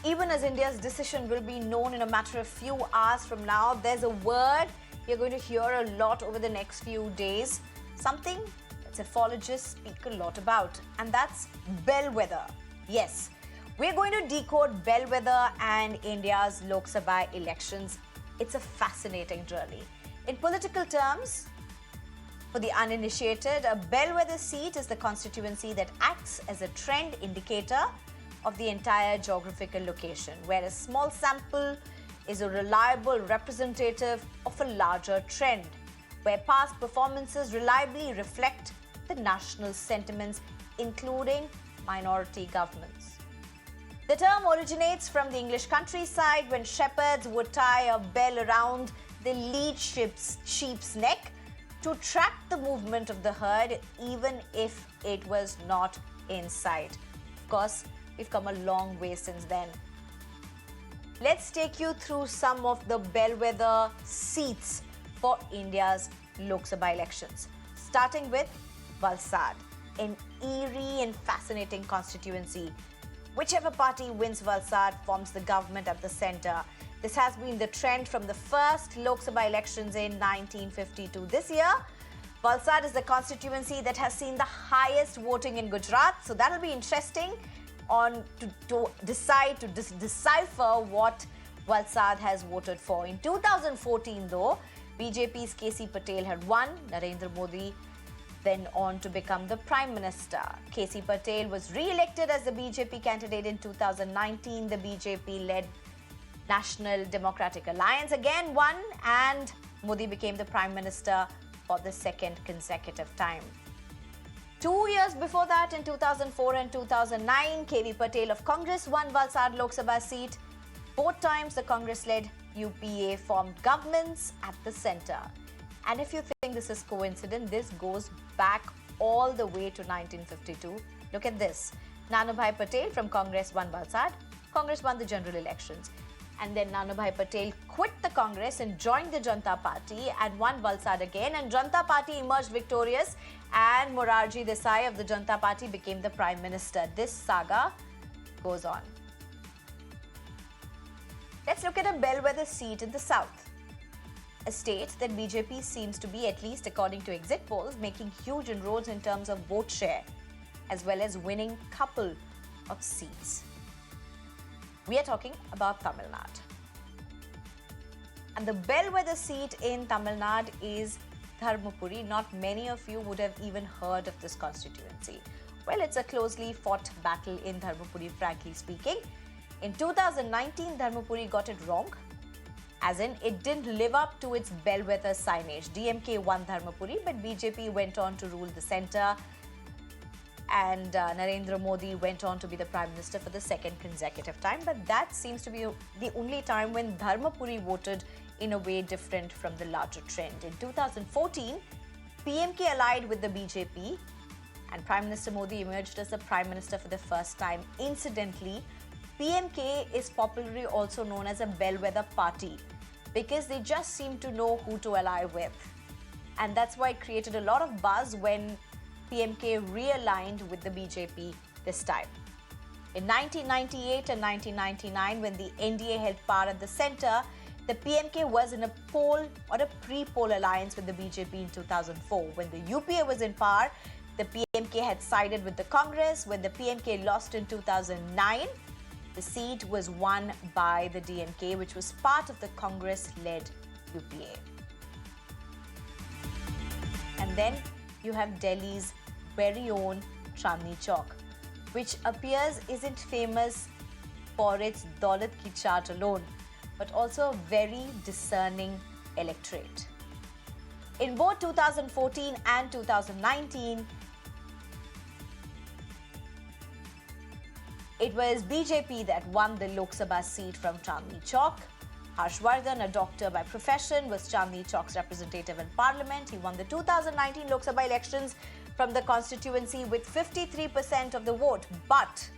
even as India's decision will be known in a matter of few hours from now, there's a word you're going to hear a lot over the next few days, something that psephologists speak a lot about, and that's Bellwether. Yes, we're going to decode Bellwether and India's Lok Sabha elections. It's a fascinating journey. In political terms, for the uninitiated, a Bellwether seat is the constituency that acts as a trend indicator of the entire geographical location, where a small sample is a reliable representative of a larger trend, where past performances reliably reflect the national sentiments, including minority governments. The term originates from the English countryside, when shepherds would tie a bell around the lead sheep's neck to track the movement of the herd, even if it was not in sight. Of course, we've come a long way since then. Let's take you through some of the Bellwether seats for India's Lok Sabha elections, starting with Valsad, an eerie and fascinating constituency. Whichever party wins Valsad forms the government at the centre. This has been the trend from the first Lok Sabha elections in 1952. This year, Valsad is the constituency that has seen the highest voting in Gujarat, so that'll be interesting to decipher what Valsad has voted for. In 2014, though, BJP's KC Patel had won. Narendra Modi then on to become the Prime Minister. KC Patel was re-elected as the BJP candidate in 2019. The BJP-led National Democratic Alliance again won, and Modi became the Prime Minister for the second consecutive time. 2 years before that, in 2004 and 2009, KV Patel of Congress won Valsad Lok Sabha seat. Both times, the Congress-led UPA formed governments at the centre. And if you think this is coincidence, this goes back all the way to 1952. Look at this. Nanubhai Patel from Congress won Valsad. Congress won the general elections. And then Nanubhai Patel quit the Congress and joined the Janata Party and won Valsad again. And Janata Party emerged victorious, and Morarji Desai of the Janata Party became the Prime Minister. This saga goes on. Let's look at a Bellwether seat in the south, a state that BJP seems to be, at least according to exit polls, making huge inroads in terms of vote share, as well as winning couple of seats. We are talking about Tamil Nadu. And the Bellwether seat in Tamil Nadu is Dharmapuri. Not many of you would have even heard of this constituency. Well, it's a closely fought battle in Dharmapuri, frankly speaking. In 2019, Dharmapuri got it wrong, as in it didn't live up to its Bellwether signage. DMK won Dharmapuri, but BJP went on to rule the centre, and Narendra Modi went on to be the Prime Minister for the second consecutive time. But that seems to be the only time when Dharmapuri voted in a way different from the larger trend. In 2014, PMK allied with the BJP, and Prime Minister Modi emerged as the Prime Minister for the first time. Incidentally, PMK is popularly also known as a Bellwether party because they just seem to know who to ally with. And that's why it created a lot of buzz when PMK realigned with the BJP this time. In 1998 and 1999, when the NDA held power at the centre, the PMK was in a poll or a pre-poll alliance with the BJP in 2004. When the UPA was in power, the PMK had sided with the Congress. When the PMK lost in 2009, the seat was won by the DMK, which was part of the Congress-led UPA. And then you have Delhi's very own Chandni Chowk, which appears isn't famous for its Daulat ki chaat alone, but also a very discerning electorate. In both 2014 and 2019, it was BJP that won the Lok Sabha seat from Chandni Chowk. Harshvardhan, a doctor by profession, was Chandni Chowk's representative in Parliament. He won the 2019 Lok Sabha elections from the constituency with 53% of the vote. But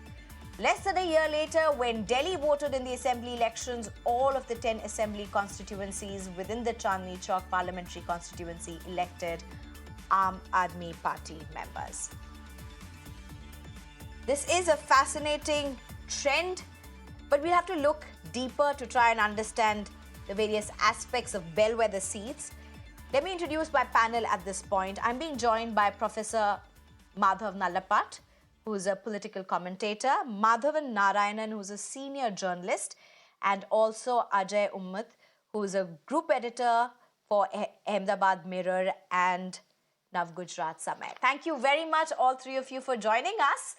less than a year later, when Delhi voted in the assembly elections, all of the 10 assembly constituencies within the Chandni Chowk parliamentary constituency elected Aam Aadmi Party members. This is a fascinating trend But we'll have to look deeper to try and understand the various aspects of bellwether seats. Let me introduce my panel at this point. I'm being joined by Professor Madhav Nallapat, who's a political commentator, Madhavan Narayanan, who's a senior journalist, and also Ajay Umat, who's a group editor for Ahmedabad Mirror and Nav Gujarat Samay. Thank you very much, all three of you, for joining us.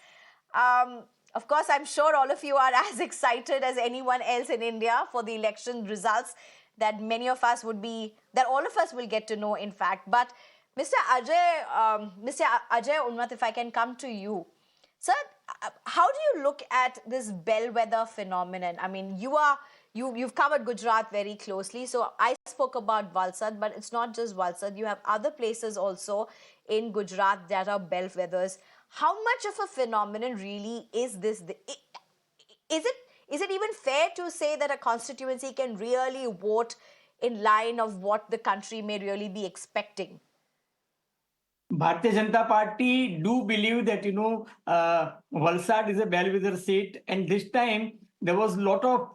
Of course, I'm sure all of you are as excited as anyone else in India for the election results that many of us would be, that all of us will get to know, in fact. But Mr. Ajay Umat, if I can come to you. Sir, how do you look at this bellwether phenomenon? I mean, you've covered Gujarat very closely. So I spoke about Valsad, but it's not just Valsad. You have other places also in Gujarat that are bellwethers. How much of a phenomenon really is this? Is it even fair to say that a constituency can really vote in line of what the country may really be expecting? Bharatiya Janata Party do believe that Valsad is a bellwether seat, and this time there was a lot of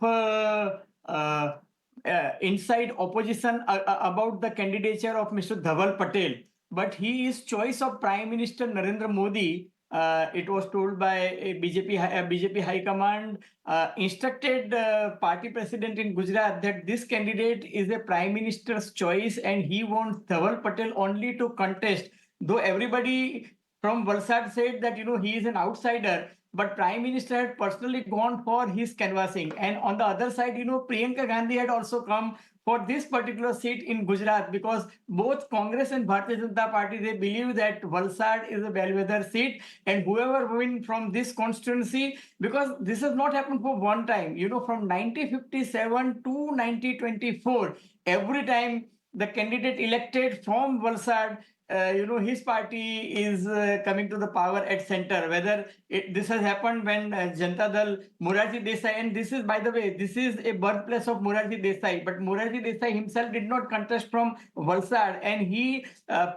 inside opposition about the candidature of Mr. Dhaval Patel, but he is choice of Prime Minister Narendra Modi. It was told by a BJP High Command instructed party president in Gujarat that this candidate is a Prime Minister's choice, and he wants Dhaval Patel only to contest. Though everybody from Valsad said that he is an outsider, but Prime Minister had personally gone for his canvassing. And on the other side, Priyanka Gandhi had also come for this particular seat in Gujarat, because both Congress and Bharatiya Janata Party, they believe that Valsad is a bellwether seat, and whoever win from this constituency, because this has not happened for one time, from 1957 to 1924, every time the candidate elected from Valsad, his party is coming to the power at center. Whether this has happened when Janata Dal, Morarji Desai, and this is, by the way, this is a birthplace of Morarji Desai, but Morarji Desai himself did not contest from Valsad, and he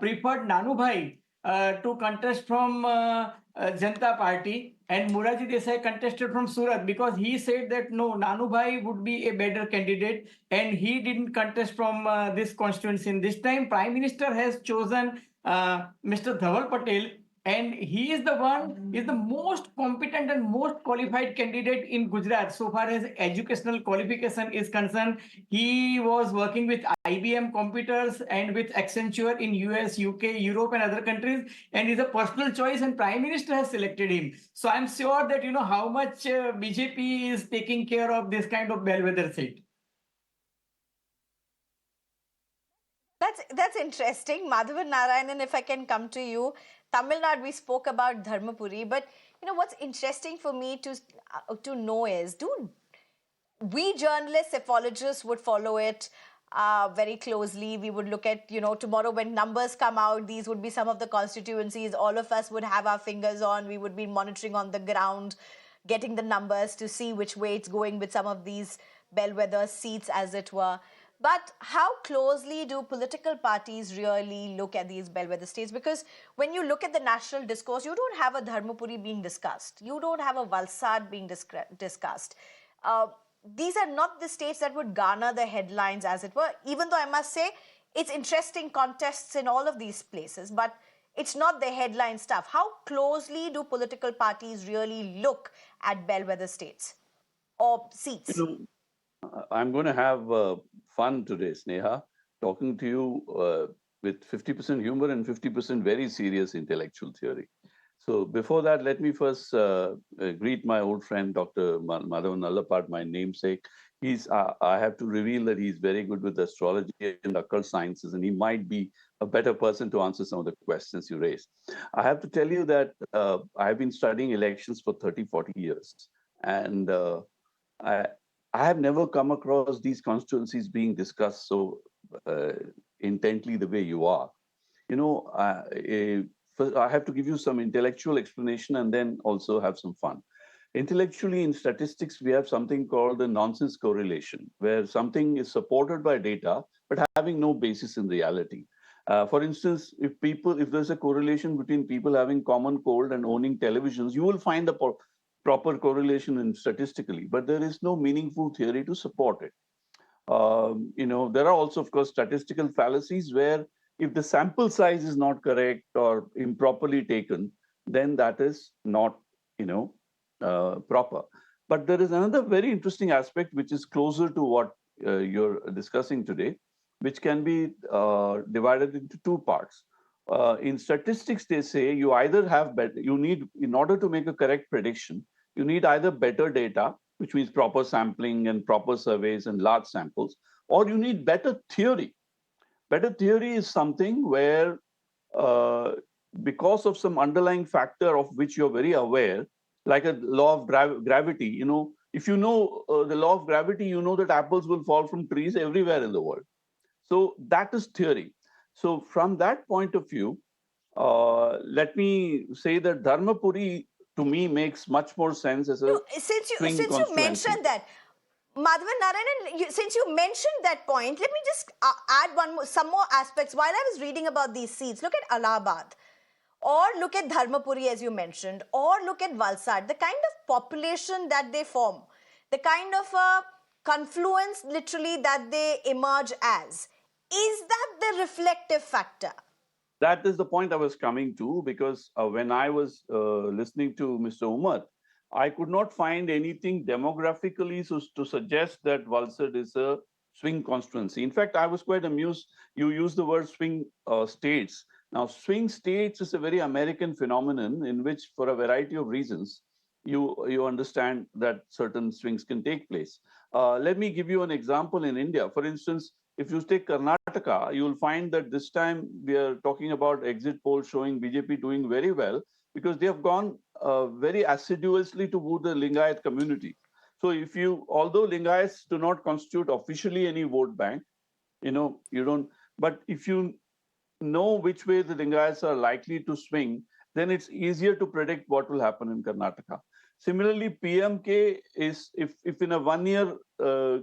preferred Nanu Bhai to contest from Janata Party, and Morarji Desai contested from Surat because he said that no, Nanu Bhai would be a better candidate, and he didn't contest from this constituency. In this time, Prime Minister has chosen Mr. Dhaval Patel, and he is the most competent and most qualified candidate in Gujarat so far as educational qualification is concerned. He was working with IBM computers and with Accenture in US, UK, Europe, and other countries, and is a personal choice, and Prime Minister has selected him. So I'm sure that how much BJP is taking care of this kind of bellwether seat. That's interesting. Madhavan Narayanan, if I can come to you. Tamil Nadu, we spoke about Dharmapuri, but what's interesting for me to know is, do we journalists, ethologists would follow it very closely. We would look at, tomorrow when numbers come out, these would be some of the constituencies all of us would have our fingers on. We would be monitoring on the ground, getting the numbers to see which way it's going with some of these bellwether seats, as it were. But how closely do political parties really look at these bellwether states? Because when you look at the national discourse, you don't have a Dharmapuri being discussed. You don't have a Valsad being discussed. These are not the states that would garner the headlines, as it were, even though I must say it's interesting contests in all of these places, but it's not the headline stuff. How closely do political parties really look at bellwether states or seats? I'm going to have fun today, Sneha, talking to you with 50% humor and 50% very serious intellectual theory. So before that, let me first greet my old friend, Dr. Madhavan Nallapat, my namesake. I have to reveal that he's very good with astrology and occult sciences, and he might be a better person to answer some of the questions you raised. I have to tell you that I've been studying elections for 30, 40 years. And I have never come across these constituencies being discussed so intently the way you are. First, I have to give you some intellectual explanation and then also have some fun. Intellectually, in statistics, we have something called the nonsense correlation, where something is supported by data, but having no basis in reality. For instance, if there's a correlation between people having common cold and owning televisions, you will find the proper correlation and statistically, but there is no meaningful theory to support it. There are also, of course, statistical fallacies where if the sample size is not correct or improperly taken, then that is not, proper. But there is another very interesting aspect which is closer to what you're discussing today, which can be divided into two parts. In statistics, they say you either have better, you need, in order to make a correct prediction, you need either better data, which means proper sampling and proper surveys and large samples, or you need better theory. Better theory is something where, because of some underlying factor of which you're very aware, like a law of gravity, if you know the law of gravity, you know that apples will fall from trees everywhere in the world. So that is theory. So from that point of view, let me say that Dharmapuri to me makes much more sense as a No, since you constituency. mentioned that, Madhavan Narayanan, since you mentioned that point, let me just add some more aspects. While I was reading about these seats, look at Allahabad, or look at Dharmapuri, as you mentioned, or look at Valsad, the kind of population that they form, the kind of confluence literally that they emerge as. Is that the reflective factor? That is the point I was coming to, because when I was listening to Mr. Umat, I could not find anything demographically to suggest that Valsad is a swing constituency. In fact, I was quite amused. You used the word swing states. Now, swing states is a very American phenomenon in which, for a variety of reasons, you understand that certain swings can take place. Let me give you an example in India. For instance, if you take Karnataka, you will find that this time we are talking about exit polls showing BJP doing very well because they have gone very assiduously to woo the Lingayat community. So although Lingayats do not constitute officially any vote bank, you don't, but if you know which way the Lingayats are likely to swing, then it's easier to predict what will happen in Karnataka. Similarly, PMK is, if in a one-year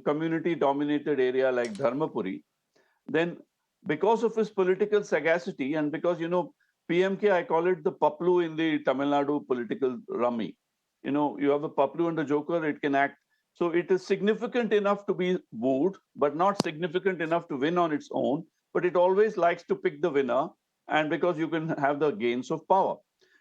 community-dominated area like Dharmapuri, then because of his political sagacity and because, PMK, I call it the Paplu in the Tamil Nadu political rummy. You have a Paplu and a Joker, it can act. So it is significant enough to be wooed, but not significant enough to win on its own. But it always likes to pick the winner, and because you can have the gains of power.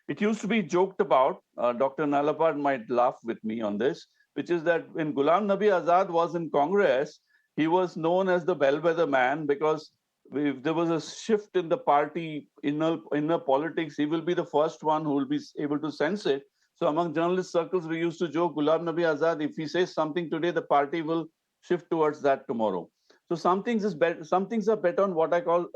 It used to be joked about, Dr. Nalapad might laugh with me on this, which is that when Ghulam Nabi Azad was in Congress, he was known as the Bellwether man because if there was a shift in the party inner politics, he will be the first one who will be able to sense it. So among journalist circles, we used to joke, Ghulam Nabi Azad, if he says something today, the party will shift towards that tomorrow. So some things are bet on what I call,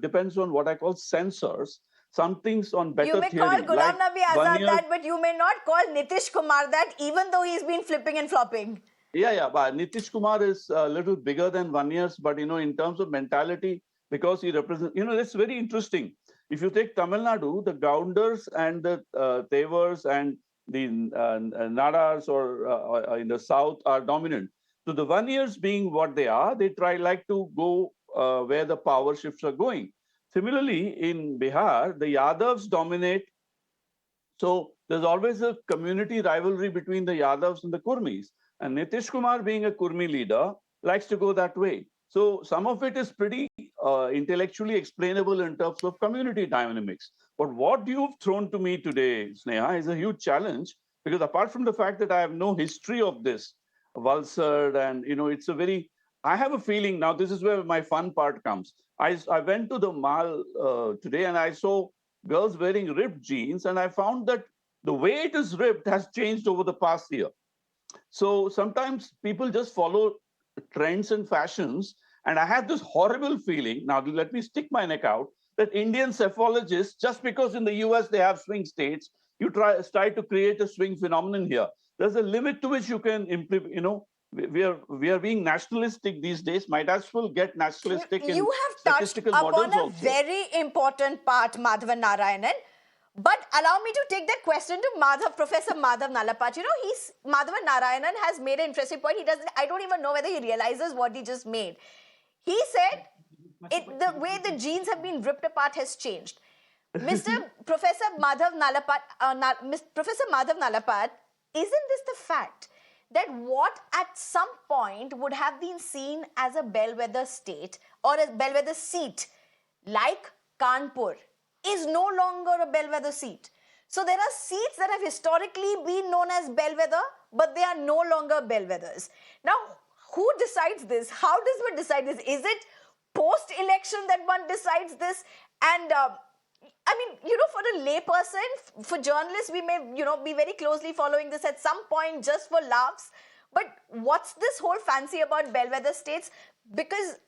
depends on what I call sensors. Some things on better theory. You may call Ghulam Nabi Azad that, but you may not call Nitish Kumar that, even though he's been flipping and flopping. Yeah, but Nitish Kumar is a little bigger than 1 year, but, in terms of mentality, because he represents, it's very interesting. If you take Tamil Nadu, the Gaundars and the Tevars and the Nadars or in the south are dominant. So the 1 years being what they are, they like to go where the power shifts are going. Similarly, in Bihar, the Yadavs dominate. So there's always a community rivalry between the Yadavs and the Kurmis. And Nitish Kumar, being a Kurmi leader, likes to go that way. So some of it is pretty intellectually explainable in terms of community dynamics. But what you've thrown to me today, Sneha, is a huge challenge, because apart from the fact that I have no history of this, Valsad, and, it's a very, I have a feeling, now this is where my fun part comes. I went to the mall today and I saw girls wearing ripped jeans, and I found that the way it is ripped has changed over the past year. So sometimes people just follow trends and fashions, and I have this horrible feeling, now let me stick my neck out, that Indian psephologists, just because in the US they have swing states, you try to create a swing phenomenon here. There's a limit to which you can implement, we are being nationalistic these days, might as well get nationalistic in statistical models also. You have touched upon a very important part, Madhavan Narayanan. But allow me to take that question to Professor Madhav Nalapat. Madhavan Narayanan has made an interesting point. I don't even know whether he realizes what he just made. He said the way the genes have been ripped apart has changed. Professor Madhav Nalapat isn't this the fact that what at some point would have been seen as a bellwether state or a bellwether seat like Kanpur is no longer a bellwether seat? So there are seats that have historically been known as bellwether, but they are no longer bellwethers. Now, who decides this? How does one decide this? Is it post-election that one decides this? And I mean, for a layperson, for journalists, we may, be very closely following this at some point just for laughs. But what's this whole fancy about bellwether states? Because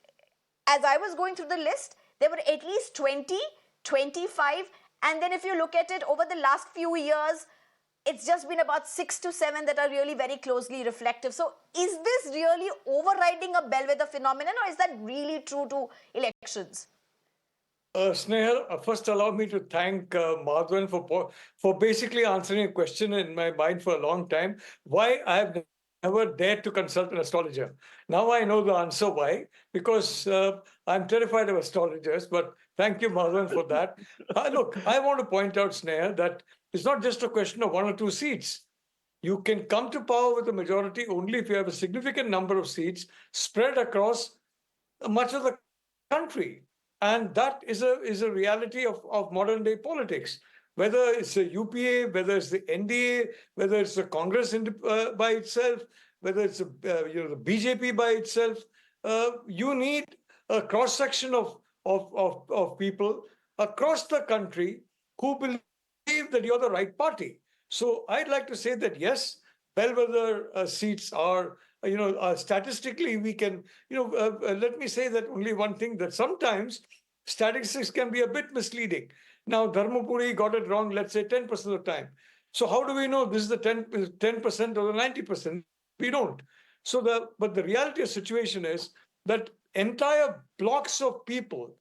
as I was going through the list, there were at least 20, 25, and then if you look at it over the last few years, it's just been about 6 to 7 that are really very closely reflective. So is this really overriding a bellwether phenomenon, or is that really true to elections? Sneha, first allow me to thank Madhavan for basically answering a question in my mind for a long time. Why I have never dared to consult an astrologer. Now I know the answer why, because I'm terrified of astrologers, but thank you, Madhavan, for that. Look, I want to point out, Sneha, that it's not just a question of 1 or 2 seats. You can come to power with a majority only if you have a significant number of seats spread across much of the country. And that is a reality of modern day politics. Whether it's a UPA, whether it's the NDA, whether it's the Congress by itself, whether it's the BJP by itself, you need a cross section of people across the country who believe that you're the right party. So I'd like to say that yes, bellwether seats are. Statistically, we can, let me say that only one thing, that sometimes statistics can be a bit misleading. Now, Dharmapuri got it wrong, let's say 10% of the time. So how do we know this is the 10% or the 90%? We don't. But the reality of the situation is that entire blocks of people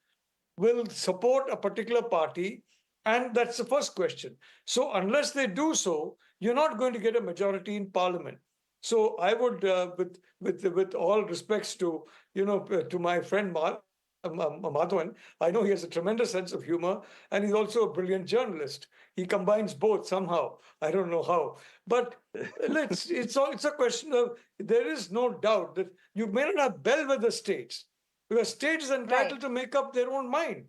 will support a particular party, and that's the first question. So unless they do so, you're not going to get a majority in parliament. So I would, with all respects to to my friend Madhavan, I know he has a tremendous sense of humor, and he's also a brilliant journalist. He combines both somehow. I don't know how, but it's a question of, there is no doubt that you may not have bellwether states, because states are entitled to make up their own mind.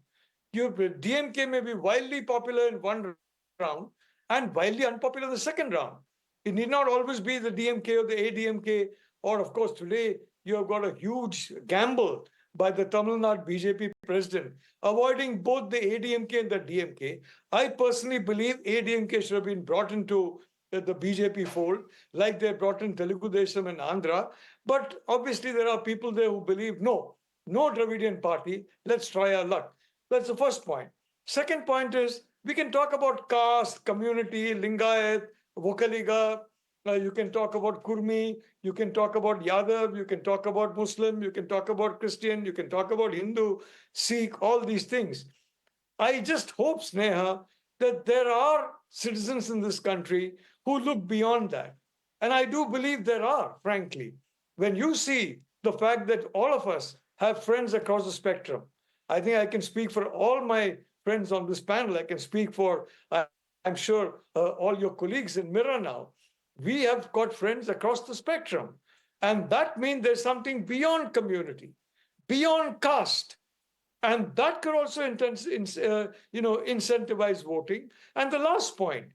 Your DMK may be wildly popular in one round and wildly unpopular in the second round. It need not always be the DMK or the ADMK, or of course today you have got a huge gamble by the Tamil Nadu BJP president, avoiding both the ADMK and the DMK. I personally believe ADMK should have been brought into the BJP fold, like they brought in Telugu Desam and Andhra. But obviously there are people there who believe, no Dravidian party, let's try our luck. That's the first point. Second point is, we can talk about caste, community, Lingayat, Vokaliga, you can talk about Kurmi, you can talk about Yadav, you can talk about Muslim, you can talk about Christian, you can talk about Hindu, Sikh, all these things. I just hope, Sneha, that there are citizens in this country who look beyond that. And I do believe there are, frankly. When you see the fact that all of us have friends across the spectrum, I think I can speak for all my friends on this panel. I can speak for, I'm sure, all your colleagues in Mirror now. We have got friends across the spectrum. And that means there's something beyond community, beyond caste. And that could also incentivize voting. And the last point,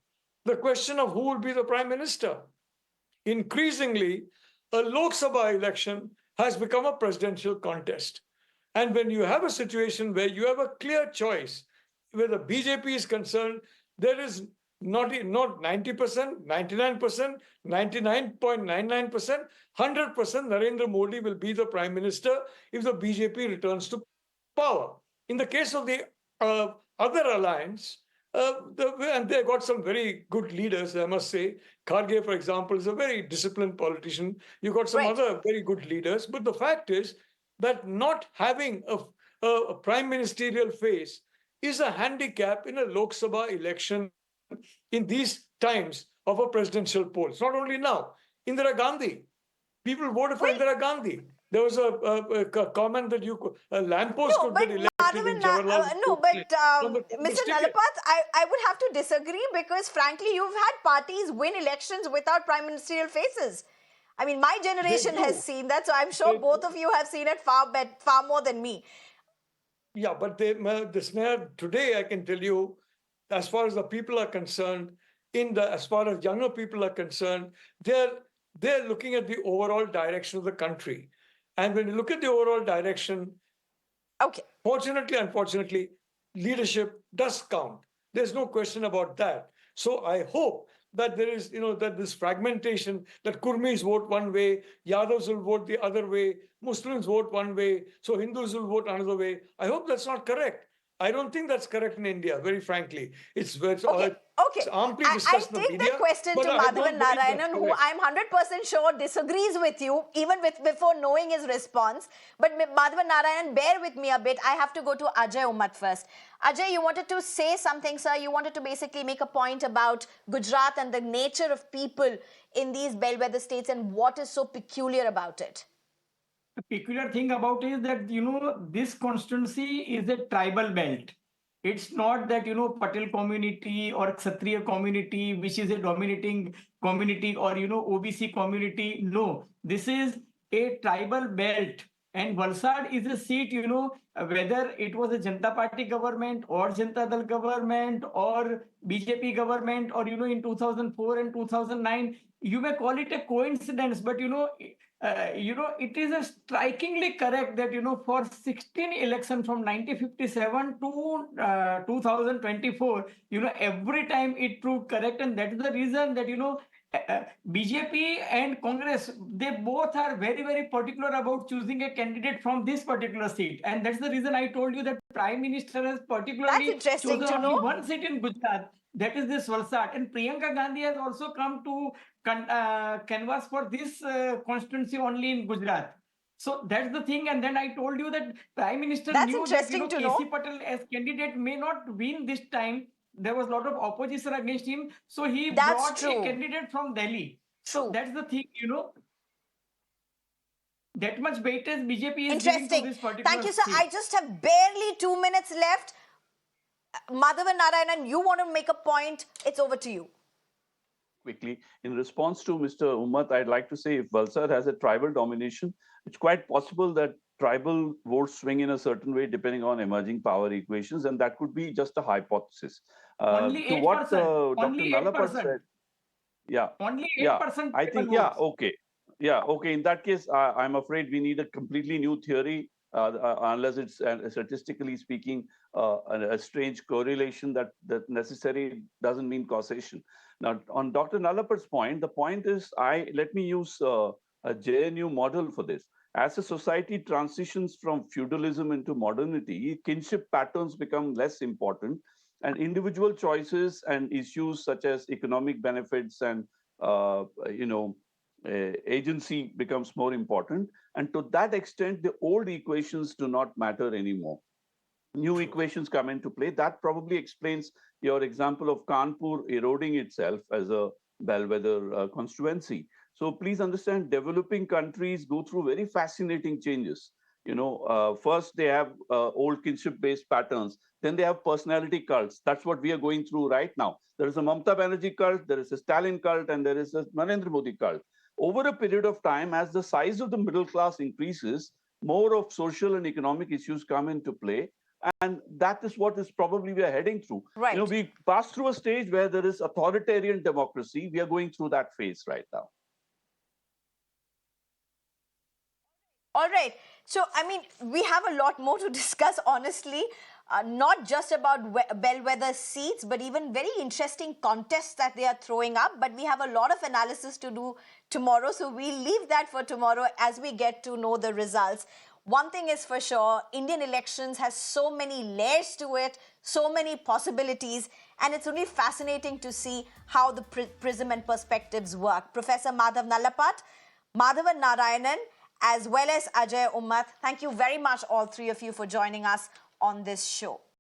the question of who will be the prime minister. Increasingly, a Lok Sabha election has become a presidential contest. And when you have a situation where you have a clear choice, where the BJP is concerned, there is not 90%, 99%, 99.99%, 100% Narendra Modi will be the prime minister if the BJP returns to power. In the case of the other alliance, and they got some very good leaders, I must say. Kharge, for example, is a very disciplined politician. You got some other very good leaders. But the fact is that not having a prime ministerial face is a handicap in a Lok Sabha election in these times of a presidential poll. It's not only now. Indira Gandhi. People voted for Indira Gandhi. There was a comment that a lamppost No, could but get elected in Jawaharlal. no, but Mr. Stick it. Nalapat, I would have to disagree because frankly, you've had parties win elections without prime ministerial faces. I mean, my generation has do. seen that, so I'm sure They both of you have seen it far more than me. Yeah, but today I can tell you, as far as the people are concerned, as far as younger people are concerned, they're looking at the overall direction of the country. And when you look at the overall direction, Okay. fortunately, unfortunately, leadership does count. There's no question about that. So I hope that there is, that this fragmentation, that Kurmis vote one way, Yadavs will vote the other way, Muslims vote one way, so Hindus will vote another way. I hope that's not correct. I don't think that's correct in India, very frankly. It's Okay. amply I'll discussed in the take media. that question but to I don't Madhavan believe that's Narayanan, who correct. I'm 100% sure disagrees with you, even before knowing his response. But Madhavan Narayanan, bear with me a bit. I have to go to Ajay Umat first. Ajay, you wanted to say something, sir. You wanted to basically make a point about Gujarat and the nature of people in these bellwether states and what is so peculiar about it. The peculiar thing about it is that this constituency is a tribal belt. It's not that Patel community or Kshatriya community which is a dominating community, or OBC community. No, this is a tribal belt, and Valsad is a seat, whether it was a Janata Party government or Janata Dal government or BJP government, or in 2004 and 2009, you may call it a coincidence, but it is a strikingly correct that for 16 election from 1957 to 2024, every time it proved correct, and that is the reason that BJP and Congress, they both are very, very particular about choosing a candidate from this particular seat, and that's the reason I told you that Prime Minister has That's particularly interesting chosen to only know. one seat in Gujarat. That is this Valsad, and Priyanka Gandhi has also come to canvas for this constituency only in Gujarat. So that's the thing. And then I told you that Prime Minister That's knew that interesting to KC know. Patel as candidate may not win this time. There was a lot of opposition against him, so he That's brought a true. candidate from Delhi. So True. that's the thing. That much weightage BJP is giving to Interesting. this particular Thank you, sir. seat. I just have barely 2 minutes left. Madhavan Narayanan, you want to make a point? It's over to you. Quickly, in response to Mr. Umat, I'd like to say if Valsad has a tribal domination, it's quite possible that tribal votes swing in a certain way depending on emerging power equations, and that could be just a hypothesis. Only To what 8%. Dr. Only Nalapat 8%. said, yeah, Only yeah, 8% I tribal think, yeah, votes. okay. Yeah, okay. In that case, I'm afraid we need a completely new theory, unless it's statistically speaking, a strange correlation that necessary doesn't mean causation. Now, on Dr. Nalapat's point, the point is, let me use a JNU model for this. As a society transitions from feudalism into modernity, kinship patterns become less important, and individual choices and issues such as economic benefits and agency becomes more important. And to that extent, the old equations do not matter anymore. New equations come into play. That probably explains your example of Kanpur eroding itself as a bellwether constituency. So please understand, developing countries go through very fascinating changes. First they have old kinship-based patterns. Then they have personality cults. That's what we are going through right now. There is a Mamata Banerjee cult, there is a Stalin cult, and there is a Narendra Modi cult. Over a period of time, as the size of the middle class increases, more of social and economic issues come into play. And that is what is probably we are heading through. Right. We pass through a stage where there is authoritarian democracy. We are going through that phase right now. All right. So, I mean, we have a lot more to discuss, honestly. Not just about bellwether seats, but even very interesting contests that they are throwing up. But we have a lot of analysis to do tomorrow. So we'll leave that for tomorrow as we get to know the results. One thing is for sure, Indian elections has so many layers to it, so many possibilities, and it's only fascinating to see how the prism and perspectives work. Professor Madhav Nalapat, Madhavan Narayanan, as well as Ajay Umat, thank you very much, all three of you, for joining us on this show.